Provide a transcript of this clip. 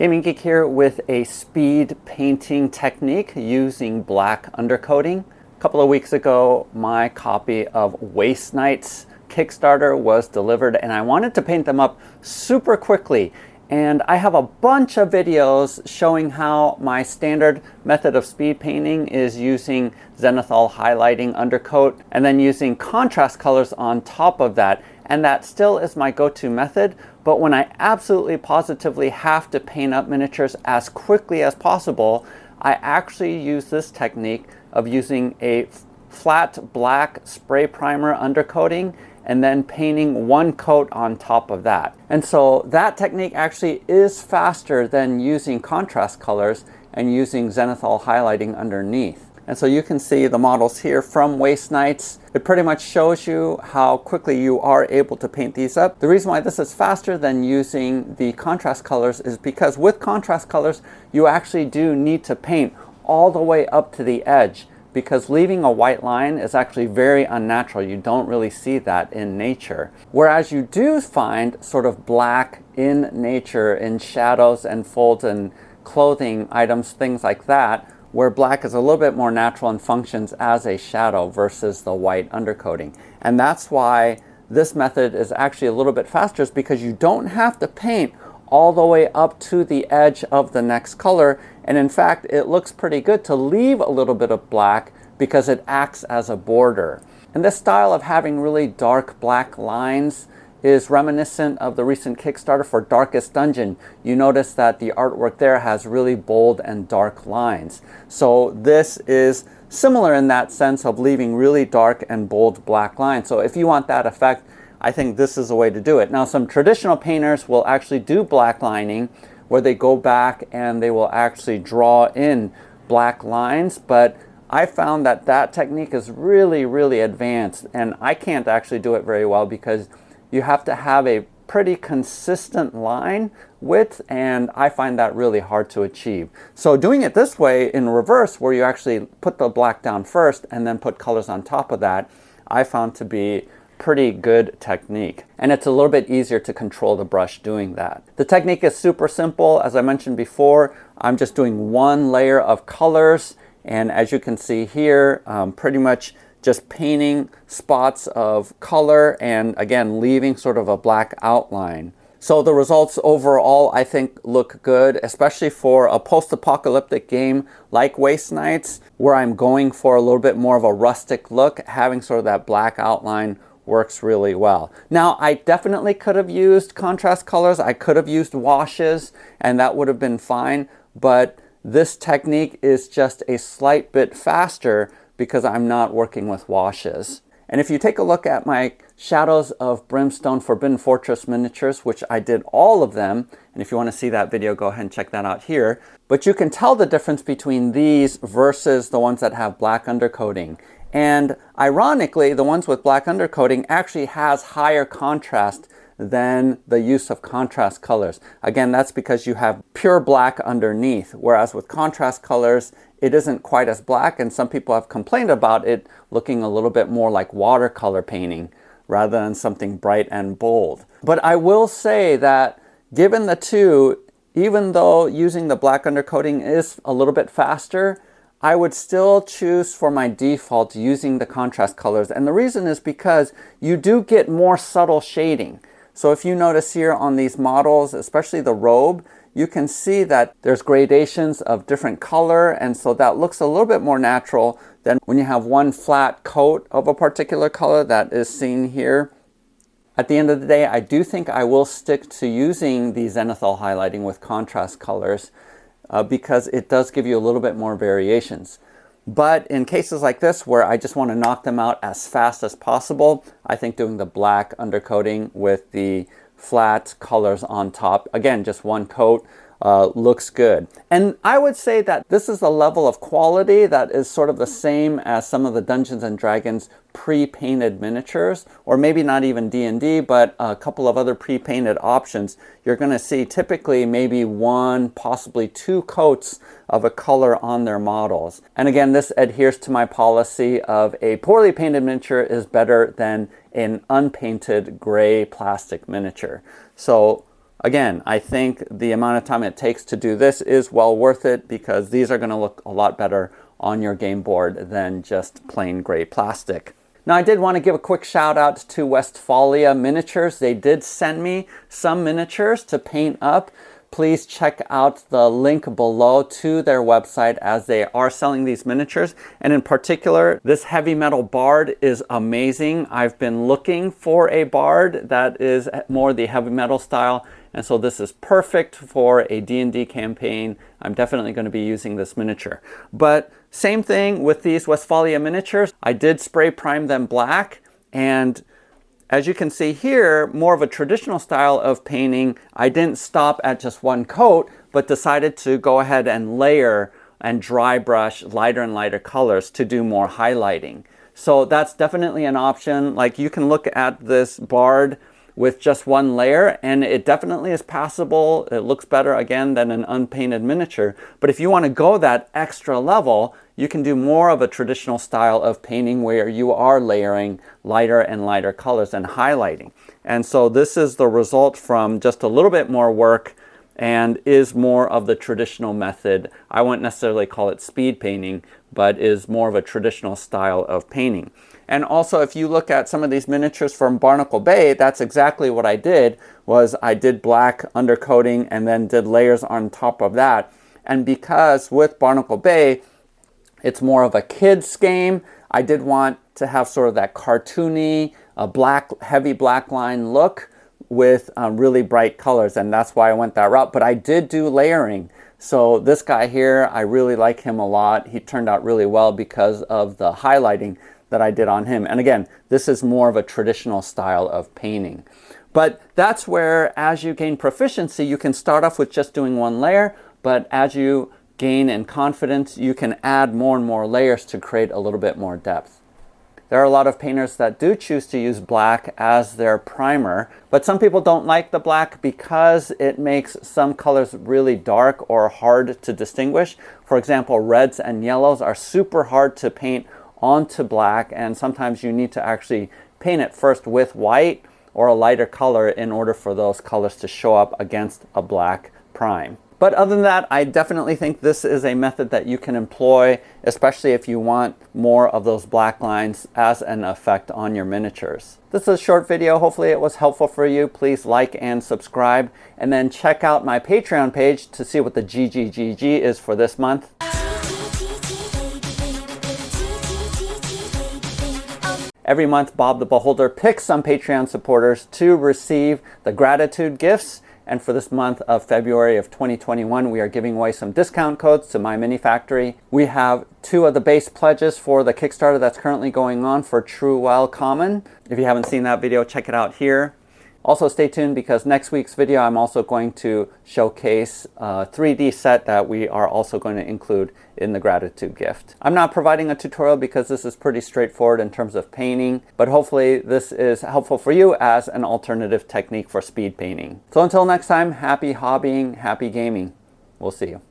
Gaming Geek here with a speed painting technique using black undercoating. A couple of weeks ago, my copy of Waste Nights Kickstarter was delivered and I wanted to paint them up super quickly. And I have a bunch of videos showing how my standard method of speed painting is using zenithal highlighting undercoat and then using contrast colors on top of that. And that still is my go-to method. But when I absolutely positively have to paint up miniatures as quickly as possible, I actually use this technique of using a flat black spray primer undercoating and then painting one coat on top of that. And so that technique actually is faster than using contrast colors and using zenithal highlighting underneath. And so you can see the models here from Waste Nights. It pretty much shows you how quickly you are able to paint these up. The reason why this is faster than using the contrast colors is because with contrast colors, you actually do need to paint all the way up to the edge, because leaving a white line is actually very unnatural. You don't really see that in nature. Whereas you do find sort of black in nature, in shadows and folds and clothing items, things like that, where black is a little bit more natural and functions as a shadow versus the white undercoating. And that's why this method is actually a little bit faster, is because you don't have to paint all the way up to the edge of the next color. And in fact, it looks pretty good to leave a little bit of black because it acts as a border. And this style of having really dark black lines is reminiscent of the recent Kickstarter for Darkest Dungeon. You notice that the artwork there has really bold and dark lines. So this is similar in that sense of leaving really dark and bold black lines. So if you want that effect, I think this is a way to do it. Now, some traditional painters will actually do black lining where they go back and they will actually draw in black lines, but I found that that technique is really, really advanced, and I can't actually do it very well because you have to have a pretty consistent line width, and I find that really hard to achieve. So doing it this way in reverse, where you actually put the black down first and then put colors on top of that, I found to be pretty good technique. And it's a little bit easier to control the brush doing that. The technique is super simple. As I mentioned before, I'm just doing one layer of colors. And as you can see here, pretty much just painting spots of color and again, leaving sort of a black outline. So the results overall, I think, look good, especially for a post-apocalyptic game like Waste Nights, where I'm going for a little bit more of a rustic look. Having sort of that black outline works really well. Now, I definitely could have used contrast colors. I could have used washes, and that would have been fine. But this technique is just a slight bit faster because I'm not working with washes. And if you take a look at my Shadows of Brimstone Forbidden Fortress miniatures, which I did all of them, and if you want to see that video, go ahead and check that out here. But you can tell the difference between these versus the ones that have black undercoating. And ironically, the ones with black undercoating actually has higher contrast than the use of contrast colors. Again, that's because you have pure black underneath, whereas with contrast colors, it isn't quite as black, and some people have complained about it looking a little bit more like watercolor painting rather than something bright and bold. But I will say that given the two, even though using the black undercoating is a little bit faster, I would still choose for my default using the contrast colors. And the reason is because you do get more subtle shading. So if you notice here on these models, especially the robe, you can see that there's gradations of different color, and so that looks a little bit more natural than when you have one flat coat of a particular color that is seen here. At the end of the day, I do think I will stick to using the zenithal highlighting with contrast colors because it does give you a little bit more variations. But in cases like this, where I just want to knock them out as fast as possible, I think doing the black undercoating with the flat colors on top, again, just one coat, looks good. And I would say that this is a level of quality that is sort of the same as some of the Dungeons and Dragons pre-painted miniatures, or maybe not even D&D, but a couple of other pre-painted options. You're going to see typically maybe one, possibly two coats of a color on their models. And again, this adheres to my policy of a poorly painted miniature is better than an unpainted gray plastic miniature. So Again, I think the amount of time it takes to do this is well worth it because these are going to look a lot better on your game board than just plain gray plastic. Now, I did want to give a quick shout out to Westphalia Miniatures. They did send me some miniatures to paint up. Please check out the link below to their website as they are selling these miniatures. And in particular, this heavy metal bard is amazing. I've been looking for a bard that is more the heavy metal style. And so this is perfect for a D&D campaign. I'm definitely going to be using this miniature. But same thing with these Westphalia miniatures. I did spray prime them black, and as you can see here, more of a traditional style of painting. I didn't stop at just one coat, but decided to go ahead and layer and dry brush lighter and lighter colors to do more highlighting. So that's definitely an option. Like, you can look at this bard with just one layer and it definitely is passable. It looks better again than an unpainted miniature. But if you want to go that extra level, you can do more of a traditional style of painting where you are layering lighter and lighter colors and highlighting. And so this is the result from just a little bit more work and is more of the traditional method. I wouldn't necessarily call it speed painting, but is more of a traditional style of painting. And also, if you look at some of these miniatures from Barnacle Bay, that's exactly what I did. Was I did black undercoating and then did layers on top of that. And because with Barnacle Bay, it's more of a kid's game, I did want to have sort of that cartoony, heavy black line look with really bright colors, and that's why I went that route. But I did do layering. So this guy here, I really like him a lot. He turned out really well because of the highlighting that I did on him. And again, this is more of a traditional style of painting. But that's where, as you gain proficiency, you can start off with just doing one layer, but as you gain in confidence, you can add more and more layers to create a little bit more depth. There are a lot of painters that do choose to use black as their primer, but some people don't like the black because it makes some colors really dark or hard to distinguish. For example, reds and yellows are super hard to paint onto black, and sometimes you need to actually paint it first with white or a lighter color in order for those colors to show up against a black prime. But other than that, I definitely think this is a method that you can employ, especially if you want more of those black lines as an effect on your miniatures. This is a short video. Hopefully it was helpful for you. Please like and subscribe, and then check out my Patreon page to see what the GGGG is for this month. Every month, Bob the Beholder picks some Patreon supporters to receive the gratitude gifts. And for this month of February of 2021, we are giving away some discount codes to My Mini Factory. We have 2 of the base pledges for the Kickstarter that's currently going on for True Well Common. If you haven't seen that video, check it out here. Also stay tuned, because next week's video I'm also going to showcase a 3D set that we are also going to include in the gratitude gift. I'm not providing a tutorial because this is pretty straightforward in terms of painting, but hopefully this is helpful for you as an alternative technique for speed painting. So until next time, happy hobbying, happy gaming. We'll see you.